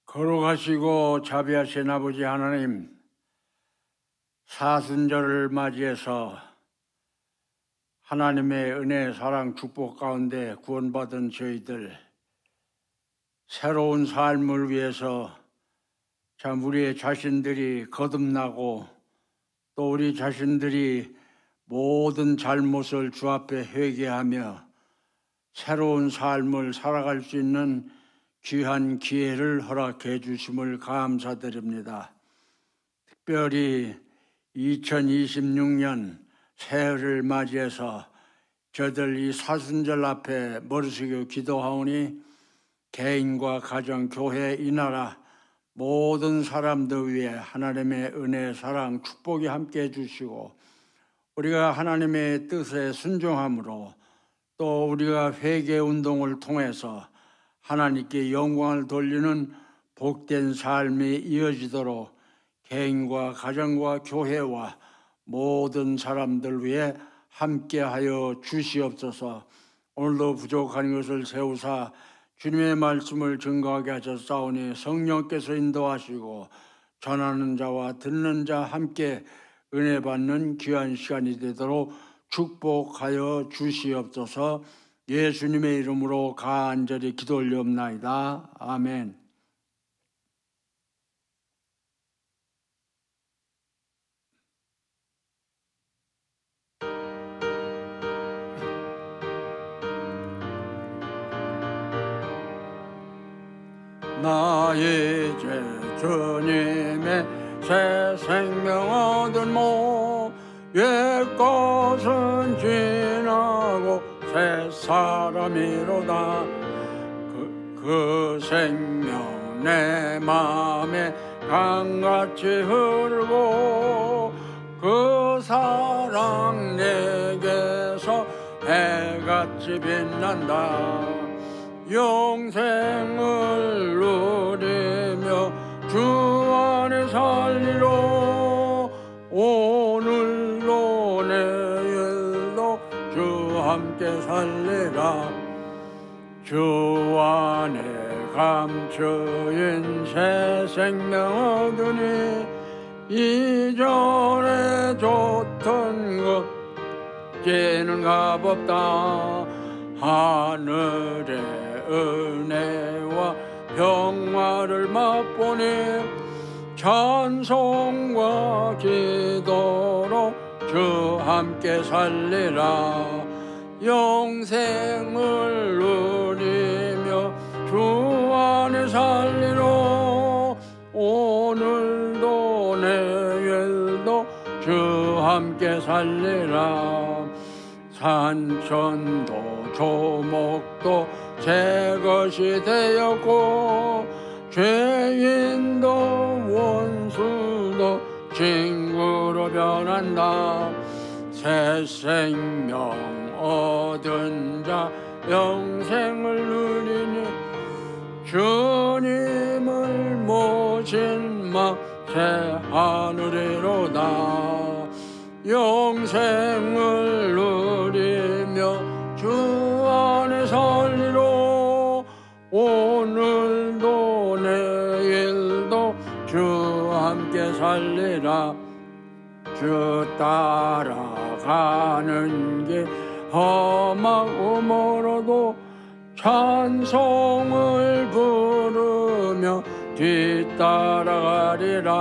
거룩하시고 자비하신 아버지 하나님, 사순절을 맞이해서 하나님의 은혜, 사랑, 축복 가운데 구원받은 저희들 새로운 삶을 위해서 참 우리 자신들이 거듭나고 또 우리 자신들이 모든 잘못을 주 앞에 회개하며 새로운 삶을 살아갈 수 있는 귀한 기회를 허락해 주심을 감사드립니다. 특별히 2026년 새해를 맞이해서 저들 이 사순절 앞에 머리 숙여 기도하오니 개인과 가정, 교회, 이 나라 모든 사람들 위해 하나님의 은혜, 사랑, 축복이 함께 해주시고 우리가 하나님의 뜻에 순종함으로 또 우리가 회개 운동을 통해서 하나님께 영광을 돌리는 복된 삶이 이어지도록 개인과 가정과 교회와 모든 사람들 위해 함께하여 주시옵소서. 오늘도 부족한 것을 세우사 주님의 말씀을 증거하게 하셨사오니 성령께서 인도하시고 전하는 자와 듣는 자 함께 은혜 받는 귀한 시간이 되도록 축복하여 주시옵소서. 예수님의 이름으로 간절히 기도 올리옵나이다. 아멘. 나 이제 주님의 새 생명 얻은 옛것은 지나고 새 사람이로다. 그 생명 내 맘에 강같이 흐르고 그 사랑 내게서 해같이 빛난다. 영생을 누리며 주 안에 살리로 오늘도 내일도 주 함께 살리라. 주 안에 감추인 새 생명 얻으니 이전에 좋던 것 이제는 값없다. 하늘의 은혜와 평화를 맛보니 찬송과 기도로 주 함께 살리라. 영생을 누리며 주 안에 살리로 오늘도 내일도 주 함께 살리라. 산천도 조목도 새 것이 되었고 죄인도 원수도 친구로 변한다. 새 생명 얻은 자 영생을 누리니 주님을 모신 마 새 하늘이로다. 영생을 누리며 주 안에 살리로 오늘도 내일도 주 함께 살리라. 주 따라가는 길 험하고 멀어도 찬송을 부르며 뒤따라가리라.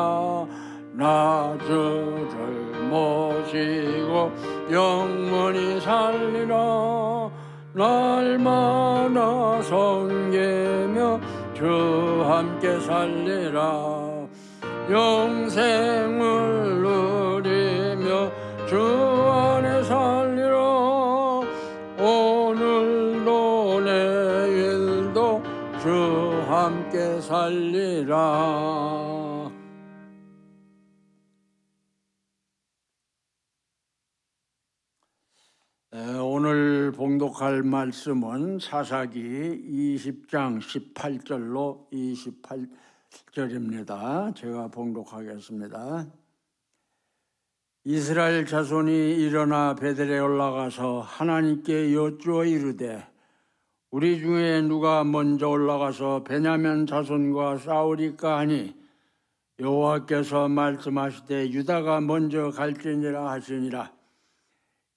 나 주를 모시고 영원히 살리라. 날마다 섬기며 주 함께 살리라. 영생을 누리며 주 안에 살리라. 오늘도 내일도 주 함께 살리라. 오늘 봉독할 말씀은 사사기 20장 18절로 28절입니다. 제가 봉독하겠습니다. 이스라엘 자손이 일어나 베델에 올라가서 하나님께 여쭈어 이르되 우리 중에 누가 먼저 올라가서 베냐민 자손과 싸우리까 하니 여호와께서 말씀하시되 유다가 먼저 갈지니라 하시니라.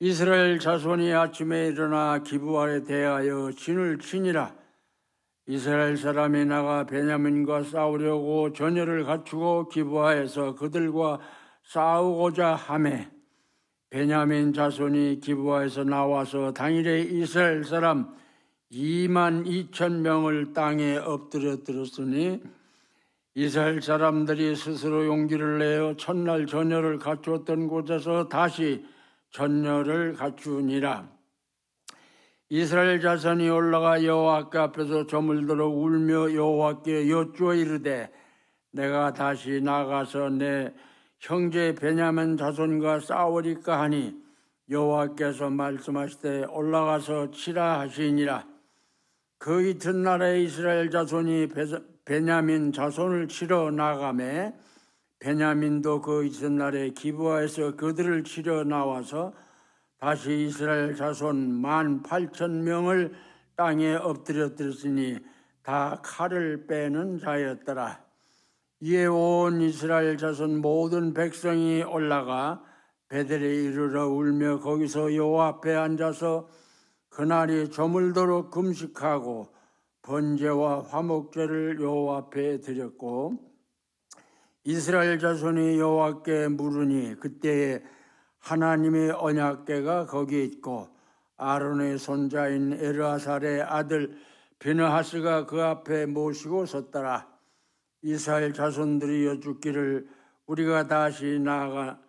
이스라엘 자손이 아침에 일어나 기브아에 대하여 진을 치니라. 이스라엘 사람이 나가 베냐민과 싸우려고 전열을 갖추고 기브아에서 그들과 싸우고자 하매 베냐민 자손이 기브아에서 나와서 당일에 이스라엘 사람 22,000명을 땅에 엎드려들었으니 이스라엘 사람들이 스스로 용기를 내어 첫날 전열을 갖추었던 곳에서 다시 전열을 갖추니라. 이스라엘 자손이 올라가 여호와께 앞에서 저물들어 울며 여호와께 여쭈어 이르되 내가 다시 나가서 내 형제 베냐민 자손과 싸우리까 하니 여호와께서 말씀하시되 올라가서 치라 하시니라. 그 이튿날에 이스라엘 자손이 베냐민 자손을 치러 나가매 베냐민도 그 이튿날에 기브아에서 그들을 치러 나와서 다시 이스라엘 자손 18,000명을 땅에 엎드려들었으니 다 칼을 빼는 자였더라. 이에 온 이스라엘 자손 모든 백성이 올라가 베델에 이르러 울며 거기서 여호와 앞에 앉아서 그날이 저물도록 금식하고 번제와 화목제를 여호와 앞에 드렸고 이스라엘 자손이 여호와께 물으니 그때에 하나님의 언약궤가 거기 있고 아론의 손자인 엘르아살의 아들 비느하스가 그 앞에 모시고 섰더라. 이스라엘 자손들이 여쭙기를 우리가 다시 나아가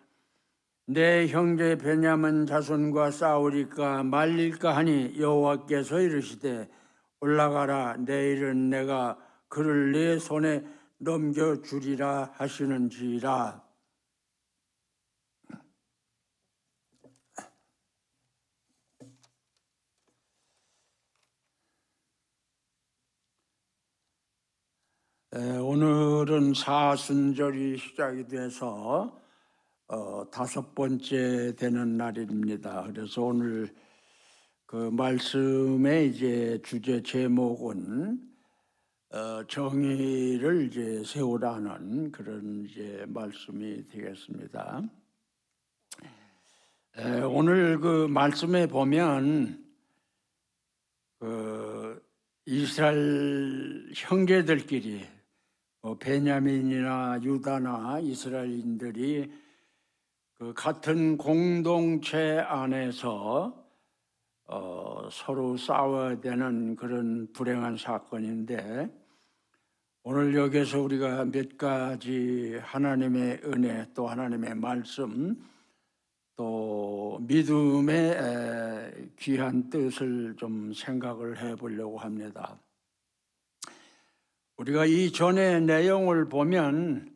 내 형제 베냐민 자손과 싸우리까 말릴까 하니 여호와께서 이르시되 올라가라. 내일은 내가 그를 네 손에 넘겨주리라 하시는지라. 오늘은 사순절이 시작이 돼서 5번째 되는 날입니다. 그래서 오늘 그 말씀의 이제 주제 제목은 정의를 이제 세우라는 그런 이제 말씀이 되겠습니다. 오늘 그 말씀에 보면 그 이스라엘 형제들끼리 베냐민이나 유다나 이스라엘인들이 그 같은 공동체 안에서 서로 싸워야 되는 그런 불행한 사건인데 오늘 여기서 우리가 몇 가지 하나님의 은혜 또 하나님의 말씀 또 믿음의 귀한 뜻을 좀 생각을 해보려고 합니다. 우리가 이전의 내용을 보면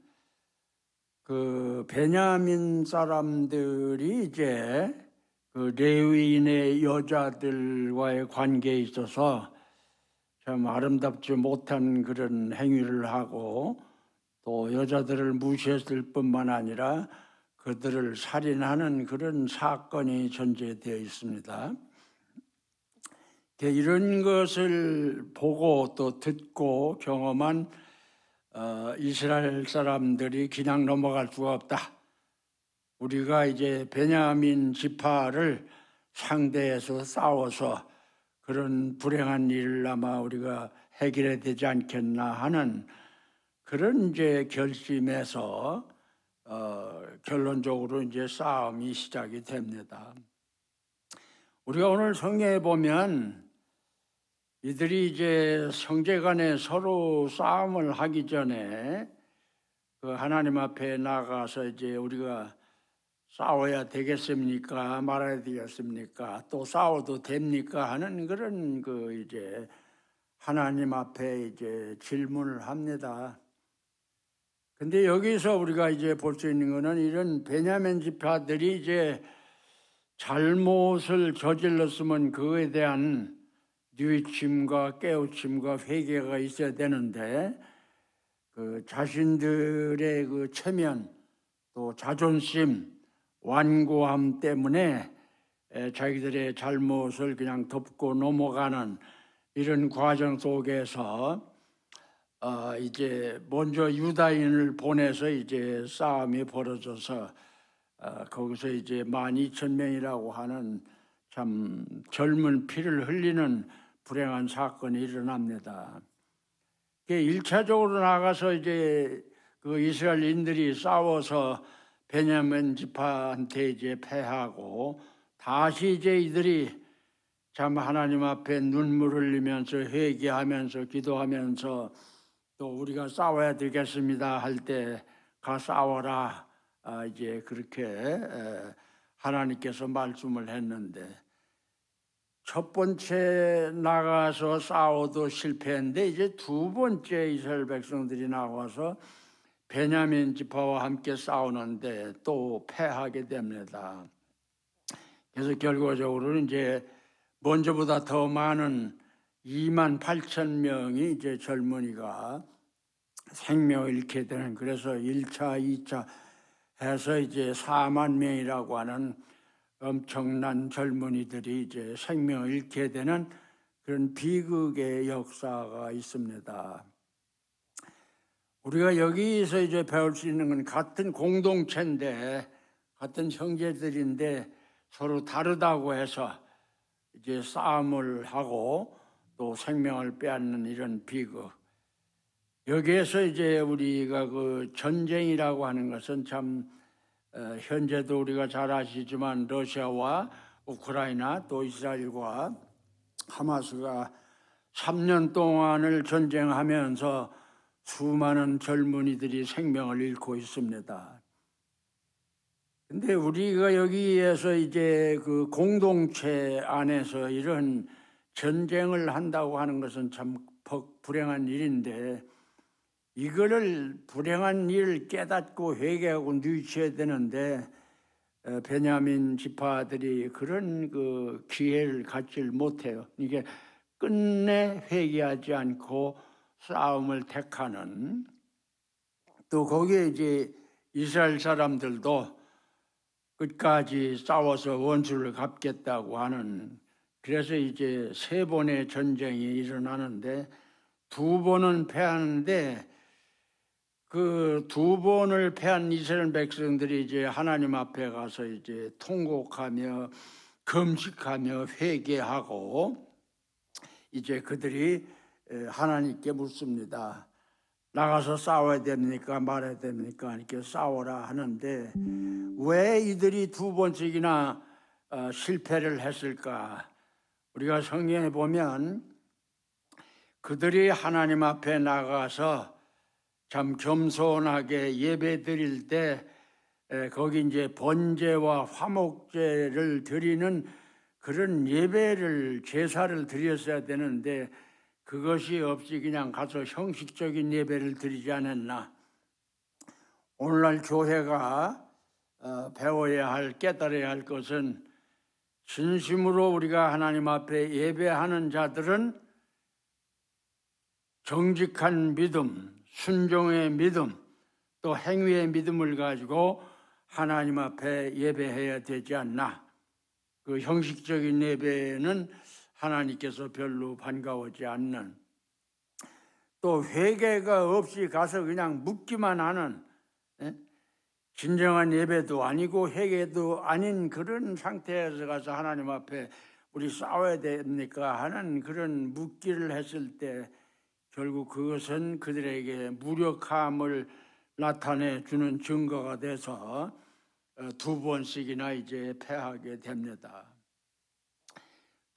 그 베냐민 사람들이 이제 그 레위인의 여자들과의 관계에 있어서 참 아름답지 못한 그런 행위를 하고 또 여자들을 무시했을 뿐만 아니라 그들을 살인하는 그런 사건이 전제되어 있습니다. 이런 것을 보고 또 듣고 경험한 이스라엘 사람들이 그냥 넘어갈 수가 없다. 우리가 이제 베냐민 지파를 상대해서 싸워서 그런 불행한 일을 아마 우리가 해결해야 되지 않겠나 하는 그런 이제 결심에서 결론적으로 이제 싸움이 시작이 됩니다. 우리가 오늘 성경에 보면 이들이 이제 형제간에 서로 싸움을 하기 전에 그 하나님 앞에 나가서 이제 우리가 싸워야 되겠습니까? 말아야 되겠습니까? 또 싸워도 됩니까? 하는 그런 그 이제 하나님 앞에 이제 질문을 합니다. 근데 여기서 우리가 이제 볼 수 있는 거는 이런 베냐민 지파들이 이제 잘못을 저질렀으면 그거에 대한 뉘우침과 깨우침과 회개가 있어야 되는데 그 자신들의 그 체면 또 자존심 완고함 때문에 자기들의 잘못을 그냥 덮고 넘어가는 이런 과정 속에서 이제 먼저 유다인을 보내서 이제 싸움이 벌어져서 거기서 이제 12,000명이라고 하는 참 젊은 피를 흘리는 불행한 사건이 일어납니다. 1차적으로 나가서 이제 그 이스라엘인들이 싸워서 베냐민 지파한테 이제 패하고 다시 이제 이들이 참 하나님 앞에 눈물 흘리면서 회개하면서 기도하면서 또 우리가 싸워야 되겠습니다 할 때 가 싸워라 이제 그렇게 하나님께서 말씀을 했는데 첫 번째 나가서 싸워도 실패했는데 이제 두 번째 이스라엘 백성들이 나와서 베냐민 지파와 함께 싸우는데 또 패하게 됩니다. 그래서 결과적으로는 이제 먼저보다 더 많은 28,000명이 이제 젊은이가 생명을 잃게 되는, 그래서 1차, 2차 해서 이제 4만 명이라고 하는 엄청난 젊은이들이 이제 생명을 잃게 되는 그런 비극의 역사가 있습니다. 우리가 여기서 이제 배울 수 있는 건 같은 공동체인데, 같은 형제들인데 서로 다르다고 해서 이제 싸움을 하고 또 생명을 빼앗는 이런 비극. 여기에서 이제 우리가 그 전쟁이라고 하는 것은 참 현재도 우리가 잘 아시지만 러시아와 우크라이나 또 이스라엘과 하마스가 3년 동안을 전쟁하면서 수많은 젊은이들이 생명을 잃고 있습니다. 근데 우리가 여기에서 이제 그 공동체 안에서 이런 전쟁을 한다고 하는 것은 참 불행한 일인데, 이거를 불행한 일을 깨닫고 회개하고 뉘우쳐야 되는데 베냐민 지파들이 그런 그 기회를 갖질 못해요. 이게 끝내 회개하지 않고 싸움을 택하는, 또 거기에 이제 이스라엘 사람들도 끝까지 싸워서 원수를 갚겠다고 하는, 그래서 이제 3번의 전쟁이 일어나는데 2번은 패하는데 그 2번을 패한 이스라엘 백성들이 이제 하나님 앞에 가서 이제 통곡하며 금식하며 회개하고 이제 그들이 하나님께 묻습니다. 나가서 싸워야 됩니까? 말아야 됩니까? 이렇게 싸워라 하는데 왜 이들이 2번씩이나 실패를 했을까? 우리가 성경에 보면 그들이 하나님 앞에 나가서 참 겸손하게 예배 드릴 때 거기 이제 번제와 화목제를 드리는 그런 예배를, 제사를 드렸어야 되는데 그것이 없이 그냥 가서 형식적인 예배를 드리지 않았나. 오늘날 교회가 배워야 할, 깨달아야 할 것은 진심으로 우리가 하나님 앞에 예배하는 자들은 정직한 믿음, 순종의 믿음, 또 행위의 믿음을 가지고 하나님 앞에 예배해야 되지 않나. 그 형식적인 예배는 하나님께서 별로 반가워하지 않는, 또 회개가 없이 가서 그냥 묵기만 하는, 진정한 예배도 아니고 회개도 아닌 그런 상태에서 가서 하나님 앞에 우리 싸워야 됩니까 하는 그런 묻기를 했을 때 결국 그것은 그들에게 무력함을 나타내 주는 증거가 돼서 2번씩이나 이제 패하게 됩니다.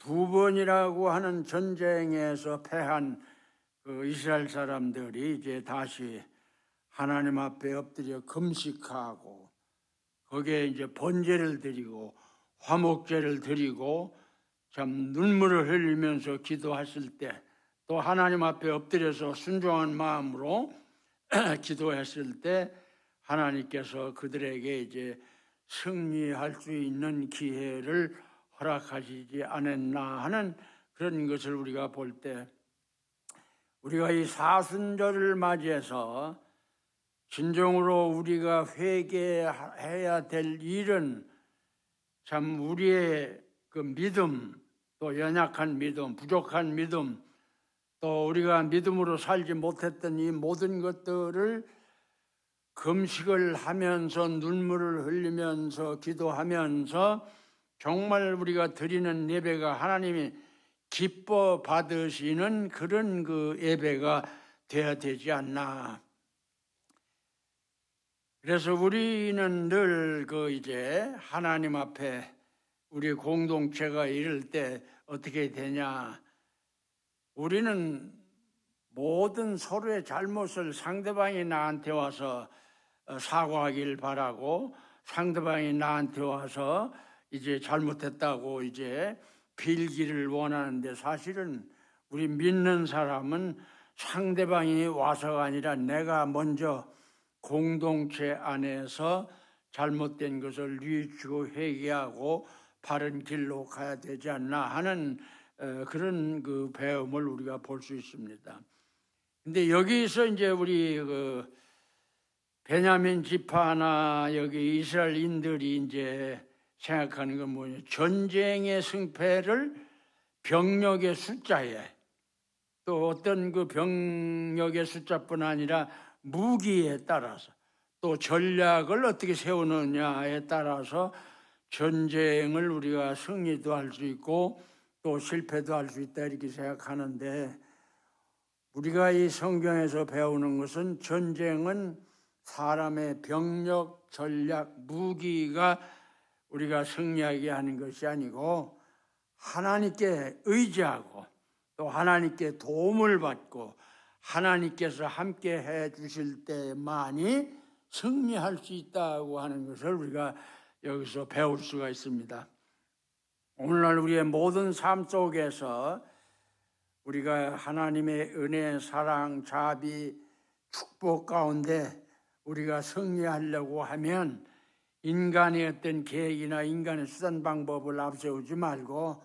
2번이라고 하는 전쟁에서 패한 그 이스라엘 사람들이 이제 다시 하나님 앞에 엎드려 금식하고 거기에 이제 번제를 드리고 화목제를 드리고 참 눈물을 흘리면서 기도했을 때, 또 하나님 앞에 엎드려서 순종한 마음으로 기도했을 때 하나님께서 그들에게 이제 승리할 수 있는 기회를 허락하시지 않았나 하는 그런 것을 우리가 볼 때, 우리가 이 사순절을 맞이해서 진정으로 우리가 회개해야 될 일은 참 우리의 그 믿음, 또 연약한 믿음, 부족한 믿음, 또 우리가 믿음으로 살지 못했던 이 모든 것들을 금식을 하면서 눈물을 흘리면서 기도하면서 정말 우리가 드리는 예배가 하나님이 기뻐 받으시는 그런 그 예배가 되어야 되지 않나. 그래서 우리는 늘 이제 하나님 앞에 우리 공동체가 이럴 때 어떻게 되냐. 우리는 모든 서로의 잘못을 상대방이 나한테 와서 사과하길 바라고, 상대방이 나한테 와서 이제 잘못했다고 이제 빌기를 원하는데, 사실은 우리 믿는 사람은 상대방이 와서가 아니라 내가 먼저 공동체 안에서 잘못된 것을 뉘우치고 회개하고 바른 길로 가야 되지 않나 하는 그런 그 배움을 우리가 볼 수 있습니다. 근데 여기서 이제 우리 베냐민 지파나 여기 이스라엘인들이 이제 생각하는 건 뭐냐? 전쟁의 승패를 병력의 숫자에, 또 어떤 그 병력의 숫자뿐 아니라 무기에 따라서, 또 전략을 어떻게 세우느냐에 따라서 전쟁을 우리가 승리도 할 수 있고 또 실패도 할 수 있다 이렇게 생각하는데, 우리가 이 성경에서 배우는 것은 전쟁은 사람의 병력, 전략, 무기가 우리가 승리하게 하는 것이 아니고 하나님께 의지하고 또 하나님께 도움을 받고 하나님께서 함께 해 주실 때만이 승리할 수 있다고 하는 것을 우리가 여기서 배울 수가 있습니다. 오늘날 우리의 모든 삶 속에서 우리가 하나님의 은혜, 사랑, 자비, 축복 가운데 우리가 승리하려고 하면 인간의 어떤 계획이나 인간의 수단 방법을 앞세우지 말고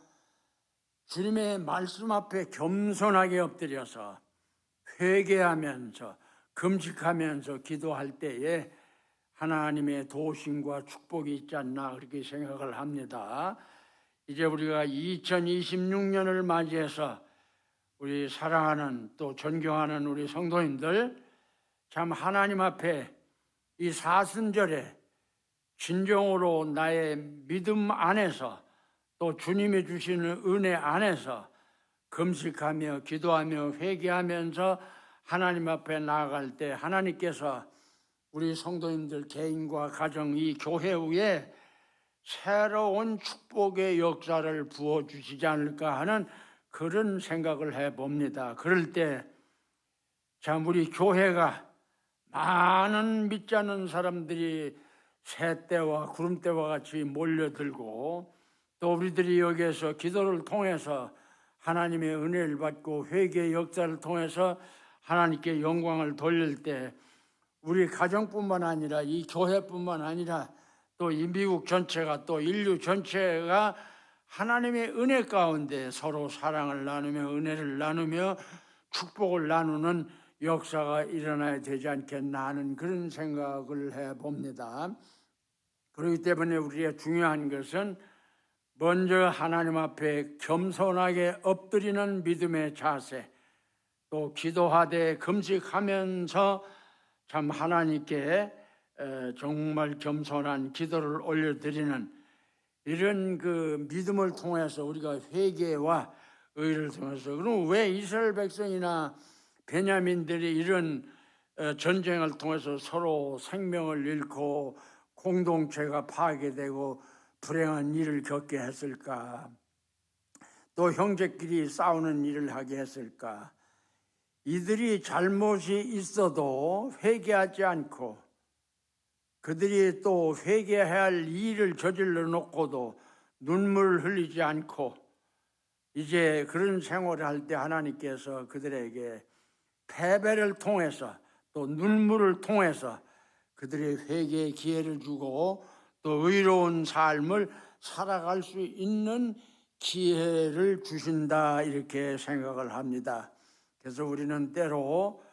주님의 말씀 앞에 겸손하게 엎드려서 회개하면서 금식하면서 기도할 때에 하나님의 도우심과 축복이 있지 않나 그렇게 생각을 합니다. 이제 우리가 2026년을 맞이해서 우리 사랑하는 또 존경하는 우리 성도님들, 참 하나님 앞에 이 사순절에 진정으로 나의 믿음 안에서 또 주님이 주시는 은혜 안에서 금식하며 기도하며 회개하면서 하나님 앞에 나아갈 때 하나님께서 우리 성도님들 개인과 가정, 이 교회 위에 새로운 축복의 역사를 부어주시지 않을까 하는 그런 생각을 해봅니다. 그럴 때 참 우리 교회가 많은 믿지 않는 사람들이 새떼와 구름대와 같이 몰려들고 또 우리들이 여기에서 기도를 통해서 하나님의 은혜를 받고 회개의 역사를 통해서 하나님께 영광을 돌릴 때 우리 가정뿐만 아니라 이 교회뿐만 아니라 또 이 미국 전체가 또 인류 전체가 하나님의 은혜 가운데 서로 사랑을 나누며 은혜를 나누며 축복을 나누는 역사가 일어나야 되지 않겠나 하는 그런 생각을 해봅니다. 그렇기 때문에 우리가 중요한 것은 먼저 하나님 앞에 겸손하게 엎드리는 믿음의 자세, 또 기도하되 금식하면서 참 하나님께 정말 겸손한 기도를 올려드리는 이런 그 믿음을 통해서 우리가 회개와 의를 통해서, 그럼 왜 이스라엘 백성이나 베냐민들이 이런 전쟁을 통해서 서로 생명을 잃고 공동체가 파괴되고 불행한 일을 겪게 했을까? 또 형제끼리 싸우는 일을 하게 했을까? 이들이 잘못이 있어도 회개하지 않고 그들이 또 회개해야 할 일을 저질러 놓고도 눈물을 흘리지 않고 이제 그런 생활을 할 때 하나님께서 그들에게 패배를 통해서 또 눈물을 통해서 그들의 회개의 기회를 주고 또 의로운 삶을 살아갈 수 있는 기회를 주신다 이렇게 생각을 합니다. 그래서 우리는 때로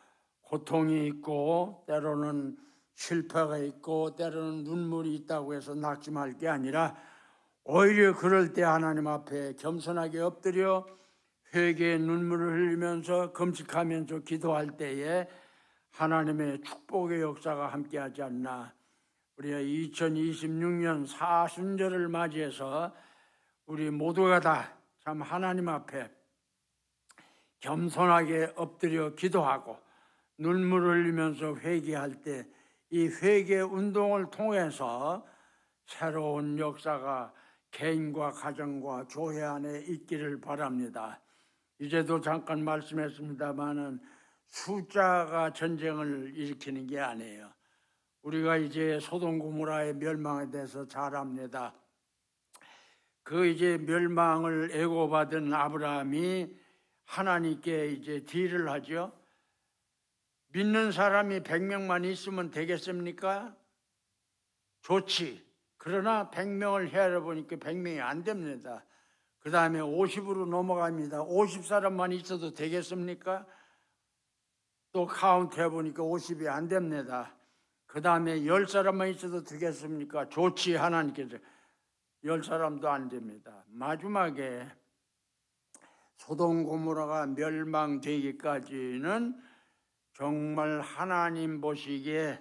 고통이 있고 때로는 실패가 있고 때로는 눈물이 있다고 해서 낙심할 게 아니라 오히려 그럴 때 하나님 앞에 겸손하게 엎드려 회개의 눈물을 흘리면서 금식하면서 기도할 때에 하나님의 축복의 역사가 함께하지 않나. 우리가 2026년 사순절을 맞이해서 우리 모두가 다 참 하나님 앞에 겸손하게 엎드려 기도하고 눈물을 흘리면서 회개할 때 이 회개 운동을 통해서 새로운 역사가 개인과 가정과 교회 안에 있기를 바랍니다. 이제도 잠깐 말씀했습니다마는 숫자가 전쟁을 일으키는 게 아니에요. 우리가 이제 소돔 고모라의 멸망에 대해서 잘 압니다. 그 이제 멸망을 애고받은 아브라함이 하나님께 이제 딜을 하죠. 믿는 사람이 100명만 있으면 되겠습니까? 좋지. 그러나 100명을 헤아려 보니까 100명이 안 됩니다. 그 다음에 50으로 넘어갑니다. 50사람만 있어도 되겠습니까? 또 카운트 해보니까 50이 안 됩니다. 그 다음에 10사람만 있어도 되겠습니까? 좋지. 하나님께서 10사람도 안 됩니다. 마지막에 소돔 고모라가 멸망되기까지는 정말 하나님 보시기에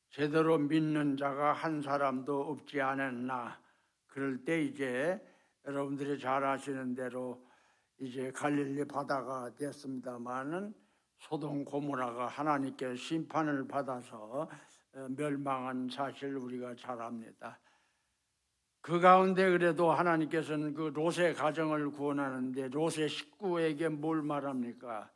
제대로 믿는 자가 한 사람도 없지 않았나. 그럴 때 이제 여러분들이 잘 아시는 대로 이제 갈릴리 바다가 됐습니다마는 소돔 고모라가 하나님께 심판을 받아서 멸망한 사실 우리가 잘 압니다. 그 가운데 그래도 하나님께서는 그 롯의 가정을 구원하는데 롯의 식구에게 뭘 말합니까?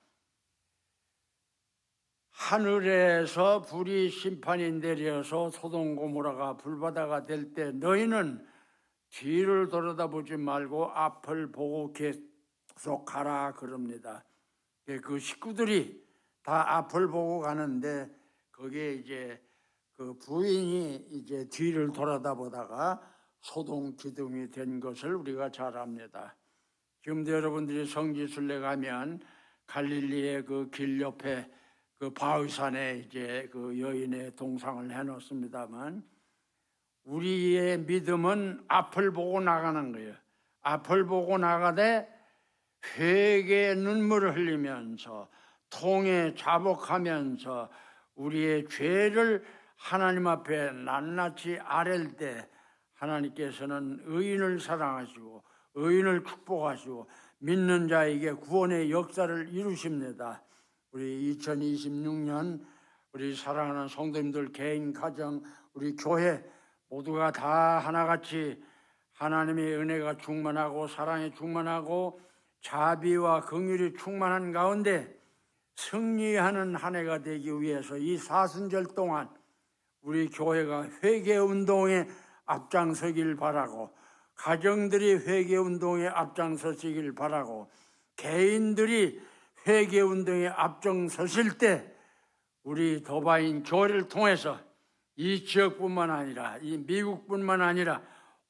하늘에서 불이 심판이 내려서 소돔 고모라가 불바다가 될 때 너희는 뒤를 돌아다보지 말고 앞을 보고 계속 가라 그럽니다. 그 식구들이 다 앞을 보고 가는데 거기에 이제 그 부인이 이제 뒤를 돌아다보다가 소동 기둥이 된 것을 우리가 잘 압니다. 지금도 여러분들이 성지순례 가면 갈릴리의 그 길 옆에 그 바위산에 이제 그 여인의 동상을 해놓습니다만 우리의 믿음은 앞을 보고 나가는 거예요. 앞을 보고 나가되 회개의 눈물을 흘리면서 통에 자복하면서 우리의 죄를 하나님 앞에 낱낱이 아랠 때 하나님께서는 의인을 사랑하시고 의인을 축복하시고 믿는 자에게 구원의 역사를 이루십니다. 우리 2026년 우리 사랑하는 성도님들 개인 가정 우리 교회 모두가 다 하나같이 하나님의 은혜가 충만하고 사랑이 충만하고 자비와 긍휼이 충만한 가운데 승리하는 한 해가 되기 위해서 이 사순절 동안 우리 교회가 회개운동에 앞장서길 바라고 가정들이 회개운동에 앞장서시길 바라고 개인들이 회개운동에 앞장서실 때 우리 도바인 교회를 통해서 이 지역뿐만 아니라 이 미국뿐만 아니라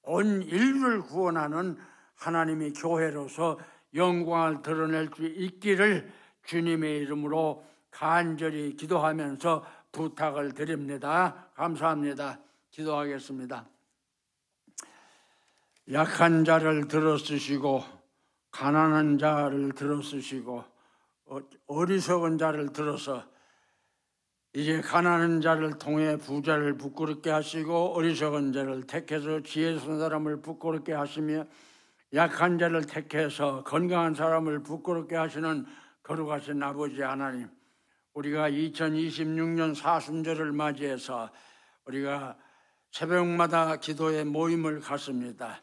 온 인류를 구원하는 하나님의 교회로서 영광을 드러낼 수 있기를 주님의 이름으로 간절히 기도하면서 부탁을 드립니다. 감사합니다. 기도하겠습니다. 약한 자를 들어쓰시고 가난한 자를 들어쓰시고 어리석은 자를 들어서 이제 가난한 자를 통해 부자를 부끄럽게 하시고 어리석은 자를 택해서 지혜로운 사람을 부끄럽게 하시며 약한 자를 택해서 건강한 사람을 부끄럽게 하시는 거룩하신 아버지 하나님, 우리가 2026년 사순절을 맞이해서 우리가 새벽마다 기도의 모임을 갖습니다.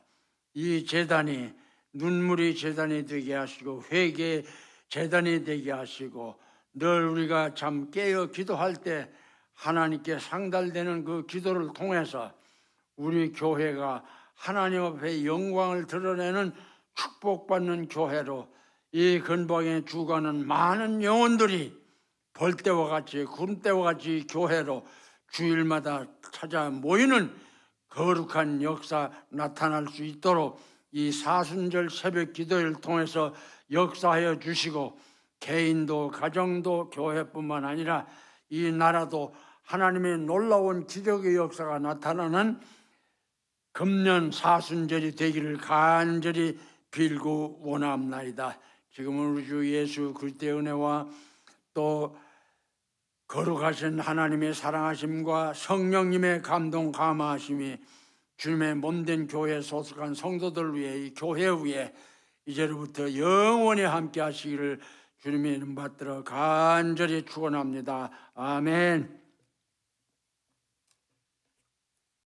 이 제단이 눈물이 제단이 되게 하시고 회개의 제단이 되게 하시고 늘 우리가 참 깨어 기도할 때 하나님께 상달되는 그 기도를 통해서 우리 교회가 하나님 앞에 영광을 드러내는 축복받는 교회로 이 근방에 주가는 많은 영혼들이 벌떼와 같이 구름대와 같이 교회로 주일마다 찾아 모이는 거룩한 역사 나타날 수 있도록 이 사순절 새벽 기도를 통해서 역사하여 주시고 개인도 가정도 교회뿐만 아니라 이 나라도 하나님의 놀라운 기적의 역사가 나타나는 금년 사순절이 되기를 간절히 빌고 원합나이다. 지금은 우리 주 예수 그리스도의 은혜와 또 거룩하신 하나님의 사랑하심과 성령님의 감동 감화하심이 주님의 몸된 교회에 소속한 성도들 위해 이 교회 위에 이제로부터 영원히 함께 하시기를 주님의 이름 받들어 간절히 축원합니다. 아멘.